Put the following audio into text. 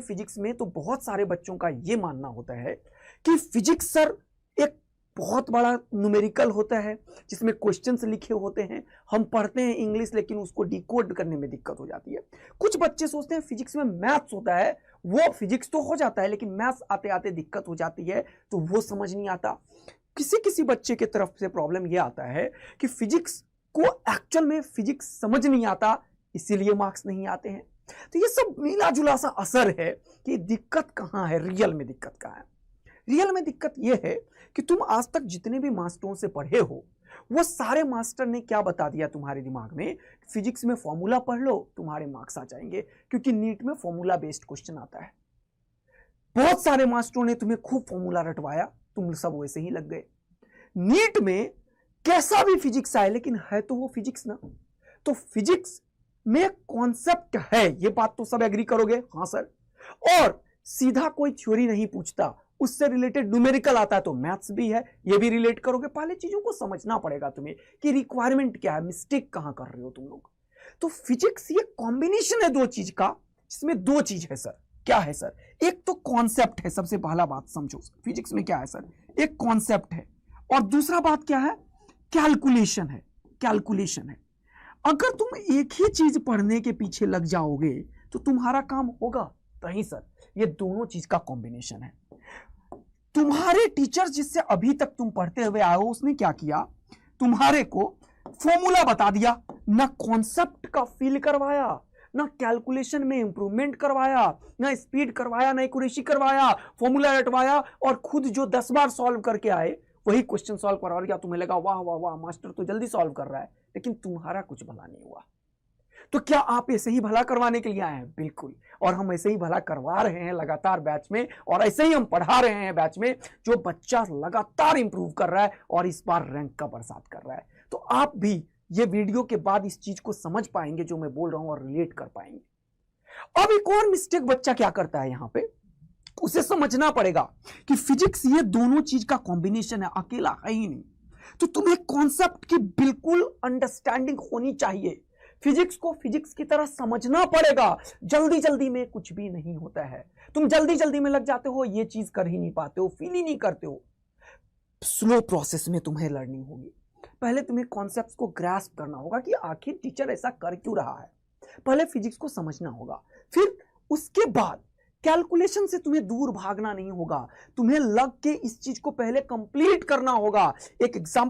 हैं फिजिक्स में तो बहुत सारे बच्चों का यह मानना होता है कि फिजिक्स सर एक बहुत बड़ा न्यूमेरिकल होता है जिसमें क्वेश्चंस लिखे होते हैं, हम पढ़ते हैं इंग्लिश लेकिन उसको डिकोड करने में दिक्कत हो जाती है। कुछ बच्चे सोचते हैं फिजिक्स में मैथ्स होता है, वो फिजिक्स तो हो जाता है लेकिन मैथ्स आते आते दिक्कत हो जाती है तो वो समझ नहीं आता। किसी किसी बच्चे की तरफ से प्रॉब्लम ये आता है कि फिजिक्स को एक्चुअल में फिजिक्स समझ नहीं आता, इसीलिए मार्क्स नहीं आते हैं। तो ये सब मिला जुला सा असर है कि दिक्कत कहां है, रियल में दिक्कत कहां है। रियल में दिक्कत यह है कि तुम आज तक जितने भी मास्टरों से पढ़े हो वो सारे मास्टर ने क्या बता दिया तुम्हारे दिमाग में, फिजिक्स में फॉर्मूला पढ़ लो तुम्हारे मार्क्स आ जाएंगे, क्योंकि नीट में फॉर्मूला बेस्ड क्वेश्चन आता है। बहुत सारे मास्टरों ने तुम्हें खूब फॉर्मूला रटवाया, तुम सब वैसे ही लग गए। नीट में कैसा भी फिजिक्स आए लेकिन है तो वो फिजिक्स ना, तो फिजिक्स में कॉन्सेप्ट है, ये बात तो सब एग्री करोगे, हाँ सर। और सीधा कोई थ्योरी नहीं पूछता, उससे रिलेटेड न्यूमेरिकल आता है तो मैथ्स भी है, ये भी रिलेट करोगे। पहले चीजों को समझना पड़ेगा तुम्हें कि रिक्वायरमेंट क्या है, मिस्टेक कहां कर रहे हो तुम लोग। तो फिजिक्स ये कॉम्बिनेशन है दो चीज का, जिसमें दो चीज है सर। क्या है सर? एक तो कॉन्सेप्ट है, सबसे पहला बात समझो फिजिक्स में क्या है सर, एक कॉन्सेप्ट है और दूसरा बात क्या है, कैलकुलेशन है। कैलकुलेशन है। अगर तुम एक ही चीज पढ़ने के पीछे लग जाओगे तो तुम्हारा काम होगा नहीं सर, ये दोनों चीज का कॉम्बिनेशन है। तुम्हारे टीचर जिससे अभी तक तुम पढ़ते हुए आए हो उसने क्या किया, तुम्हारे को फॉर्मूला बता दिया, ना कॉन्सेप्ट का फील करवाया, ना कैलकुलेशन में इंप्रूवमेंट करवाया, ना स्पीड करवाया, ना एक्यूरेसी करवाया, फॉर्मूला रटवाया और खुद जो 10 बार सॉल्व करके आए वही क्वेश्चन सॉल्व करवा दिया। तुम्हें लगा वाह वाह वाह मास्टर तो जल्दी सॉल्व कर रहा है, लेकिन तुम्हारा कुछ भला नहीं हुआ। तो क्या आप ऐसे ही भला करवाने के लिए आए हैं? बिल्कुल, और हम ऐसे ही भला करवा रहे हैं लगातार बैच में, और ऐसे ही हम पढ़ा रहे हैं बैच में, जो बच्चा लगातार इंप्रूव कर रहा है और इस बार रैंक का बरसात कर रहा है। तो आप भी ये वीडियो के बाद इस चीज को समझ पाएंगे जो मैं बोल रहा हूं और रिलेट कर पाएंगे। अब एक और मिस्टेक बच्चा क्या करता है यहां पे, उसे समझना पड़ेगा कि फिजिक्स ये दोनों चीज का कॉम्बिनेशन है, अकेला है ही नहीं। तो तुम्हें कॉन्सेप्ट की बिल्कुल अंडरस्टैंडिंग होनी चाहिए, फिजिक्स को फिजिक्स की तरह समझना पड़ेगा। जल्दी जल्दी में कुछ भी नहीं होता है, तुम जल्दी जल्दी में लग जाते हो, ये चीज कर ही नहीं पाते हो, फील ही नहीं करते हो। स्लो प्रोसेस में तुम्हें लर्निंग होगी। पहले तुम्हें कॉन्सेप्ट्स को ग्रास्प करना होगा कि आखिर टीचर ऐसा कर क्यों रहा है, पहले फिजिक्स को समझना होगा। फिर उसके बाद कैलकुलेशन से तुम्हें दूर भागना नहीं होगा, तुम्हें लग के इस चीज को पहले कंप्लीट करना होगा। एक एग्जांपल